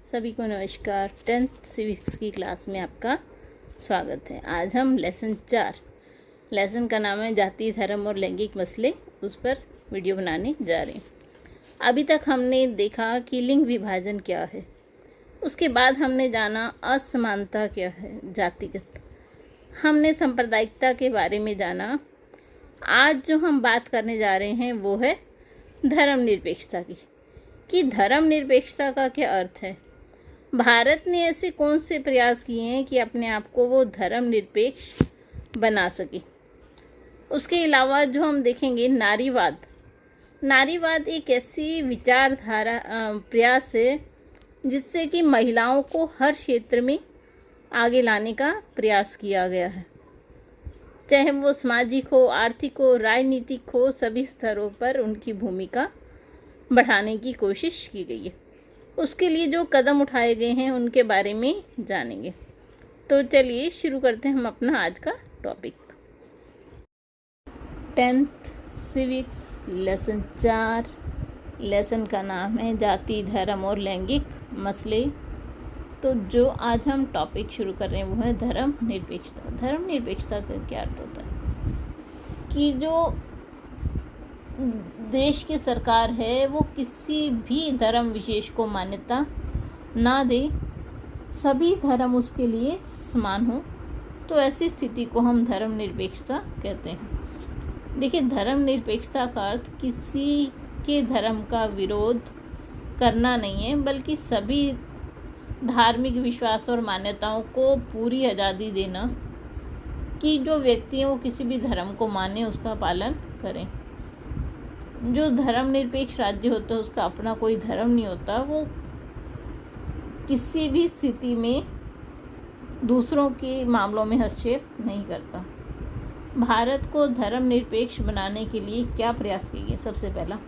सभी को नमस्कार। 10th सिविक्स की क्लास में आपका स्वागत है। आज हम लेसन 4 लेसन का नाम है जाति, धर्म और लैंगिक मसले, उस पर वीडियो बनाने जा रहे हैं। अभी तक हमने देखा कि लिंग विभाजन क्या है, उसके बाद हमने जाना असमानता क्या है, जातिगत, हमने सांप्रदायिकता के बारे में जाना। आज जो हम बात करने जा रहे हैं वो है धर्मनिरपेक्षता की, कि धर्मनिरपेक्षता का क्या अर्थ है। भारत ने ऐसे कौन से प्रयास किए हैं कि अपने आप को वो धर्मनिरपेक्ष बना सके। उसके अलावा जो हम देखेंगे नारीवाद एक ऐसी विचारधारा प्रयास है जिससे कि महिलाओं को हर क्षेत्र में आगे लाने का प्रयास किया गया है, चाहे वो सामाजिक हो, आर्थिक हो, राजनीतिक हो, सभी स्तरों पर उनकी भूमिका बढ़ाने की कोशिश की गई है। उसके लिए जो कदम उठाए गए हैं उनके बारे में जानेंगे। तो चलिए शुरू करते हैं हम अपना आज का topic. 10th civics lesson 4, lesson का नाम है जाति, धर्म और लैंगिक मसले। तो जो आज हम टॉपिक शुरू कर रहे हैं वो है धर्मनिरपेक्षता। धर्मनिरपेक्षता का क्या अर्थ होता है कि जो देश की सरकार है वो किसी भी धर्म विशेष को मान्यता ना दे, सभी धर्म उसके लिए समान हो, तो ऐसी स्थिति को हम धर्मनिरपेक्षता कहते हैं। देखिए, धर्मनिरपेक्षता का अर्थ किसी के धर्म का विरोध करना नहीं है, बल्कि सभी धार्मिक विश्वास और मान्यताओं को पूरी आज़ादी देना कि जो व्यक्तियों किसी भी धर्म को माने उसका पालन करें। जो धर्मनिरपेक्ष राज्य होता है उसका अपना कोई धर्म नहीं होता, वो किसी भी स्थिति में दूसरों के मामलों में हस्तक्षेप नहीं करता। भारत को धर्मनिरपेक्ष बनाने के लिए क्या प्रयास किए गए। सबसे पहला,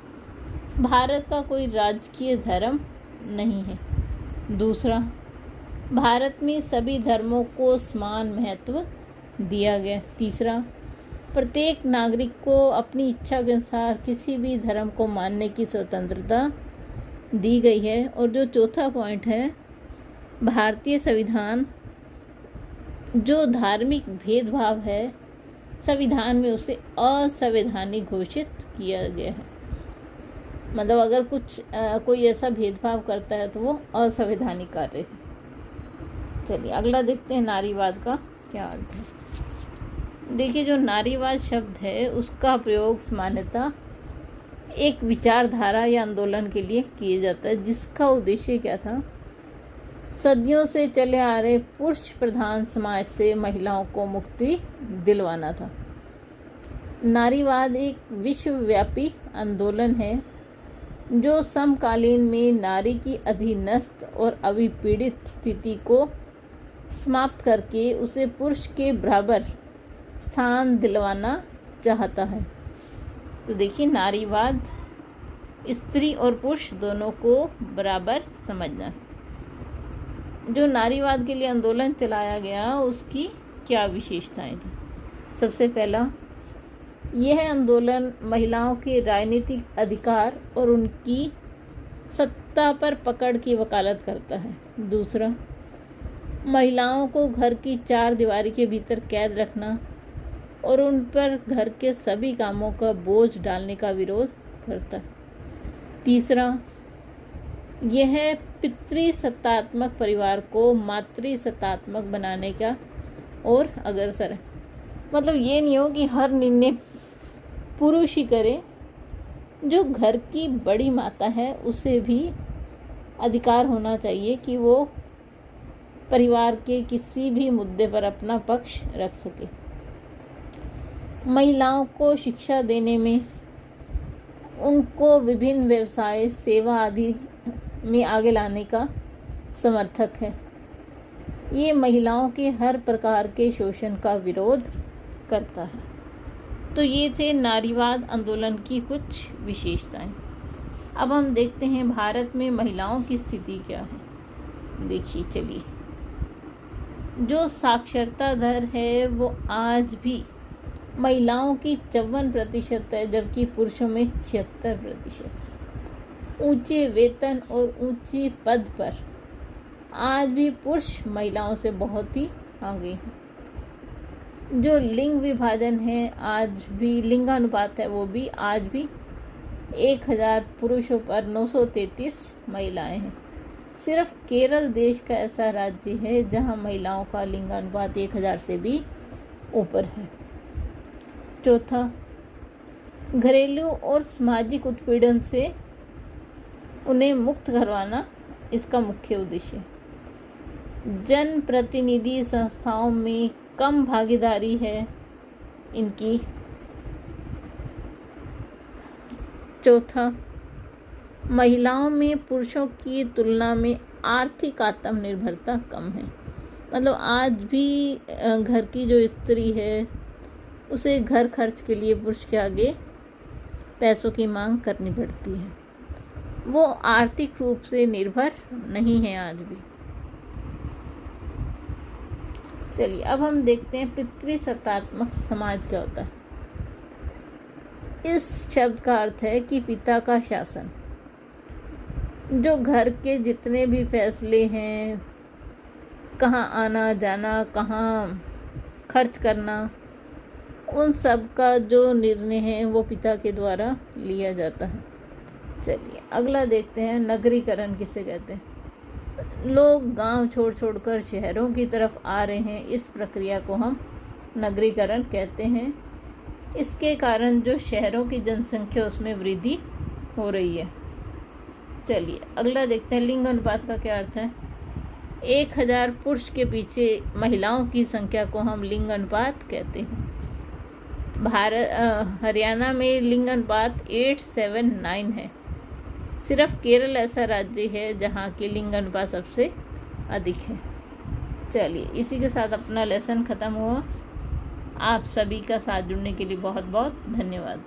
भारत का कोई राजकीय धर्म नहीं है। दूसरा, भारत में सभी धर्मों को समान महत्व दिया गया। तीसरा, प्रत्येक नागरिक को अपनी इच्छा के अनुसार किसी भी धर्म को मानने की स्वतंत्रता दी गई है। और जो चौथा पॉइंट है, भारतीय संविधान जो धार्मिक भेदभाव है संविधान में उसे असंवैधानिक घोषित किया गया है। मतलब अगर कोई ऐसा भेदभाव करता है तो वो असंवैधानिक कार्य है। चलिए अगला देखते हैं, नारीवाद का क्या अर्थ है। देखिए, जो नारीवाद शब्द है उसका प्रयोग सामान्यतः एक विचारधारा या आंदोलन के लिए किया जाता है, जिसका उद्देश्य क्या था, सदियों से चले आ रहे पुरुष प्रधान समाज से महिलाओं को मुक्ति दिलवाना था। नारीवाद एक विश्वव्यापी आंदोलन है जो समकालीन में नारी की अधीनस्थ और अविपीड़ित स्थिति को समाप्त करके उसे पुरुष के बराबर स्थान दिलवाना चाहता है। तो देखिए, नारीवाद स्त्री और पुरुष दोनों को बराबर समझना। जो नारीवाद के लिए आंदोलन चलाया गया उसकी क्या विशेषताएं थी। सबसे पहला, यह आंदोलन महिलाओं के राजनीतिक अधिकार और उनकी सत्ता पर पकड़ की वकालत करता है। दूसरा, महिलाओं को घर की 4 दीवारी के भीतर कैद रखना और उन पर घर के सभी कामों का बोझ डालने का विरोध करता है। तीसरा, यह पितृसत्तात्मक परिवार को मातृसत्तात्मक बनाने का और अग्रसर है। मतलब ये नहीं हो कि हर निर्णय पुरुष ही करे, जो घर की बड़ी माता है उसे भी अधिकार होना चाहिए कि वो परिवार के किसी भी मुद्दे पर अपना पक्ष रख सके। महिलाओं को शिक्षा देने में, उनको विभिन्न व्यवसाय, सेवा आदि में आगे लाने का समर्थक है। ये महिलाओं के हर प्रकार के शोषण का विरोध करता है। तो ये थे नारीवाद आंदोलन की कुछ विशेषताएं। अब हम देखते हैं भारत में महिलाओं की स्थिति क्या है। देखिए, चलिए, जो साक्षरता दर है वो आज भी महिलाओं की 54% है, जबकि पुरुषों में 76%। ऊंचे वेतन और ऊंची पद पर आज भी पुरुष महिलाओं से बहुत ही आगे हैं। जो लिंग विभाजन है आज भी, लिंगानुपात है वो भी आज भी 1000 पुरुषों पर 933 महिलाएं हैं। सिर्फ केरल देश का ऐसा राज्य है जहां महिलाओं का लिंगानुपात 1000 से भी ऊपर है। चौथा, घरेलू और सामाजिक उत्पीड़न से उन्हें मुक्त करवाना इसका मुख्य उद्देश्य। जन प्रतिनिधि संस्थाओं में कम भागीदारी है इनकी। चौथा, महिलाओं में पुरुषों की तुलना में आर्थिक आत्मनिर्भरता कम है। मतलब आज भी घर की जो स्त्री है उसे घर खर्च के लिए पुरुष के आगे पैसों की मांग करनी पड़ती है। वो आर्थिक रूप से निर्भर नहीं है आज भी। चलिए अब हम देखते हैं पितृसत्तात्मक समाज क्या होता है। इस शब्द का अर्थ है कि पिता का शासन। जो घर के जितने भी फैसले हैं, कहाँ आना जाना, कहाँ खर्च करना, उन सब का जो निर्णय है वो पिता के द्वारा लिया जाता है। चलिए अगला देखते हैं, नगरीकरण किसे कहते हैं। लोग गांव छोड़ कर शहरों की तरफ आ रहे हैं, इस प्रक्रिया को हम नगरीकरण कहते हैं। इसके कारण जो शहरों की जनसंख्या उसमें वृद्धि हो रही है। चलिए अगला देखते हैं, लिंग अनुपात का क्या अर्थ है। 1000 पुरुष के पीछे महिलाओं की संख्या को हम लिंग अनुपात कहते हैं। हरियाणा में लिंग अनुपात 8:9 है। सिर्फ केरल ऐसा राज्य है जहाँ की लिंग अनुपात सबसे अधिक है। चलिए इसी के साथ अपना लेसन ख़त्म हुआ। आप सभी का साथ जुड़ने के लिए बहुत बहुत धन्यवाद।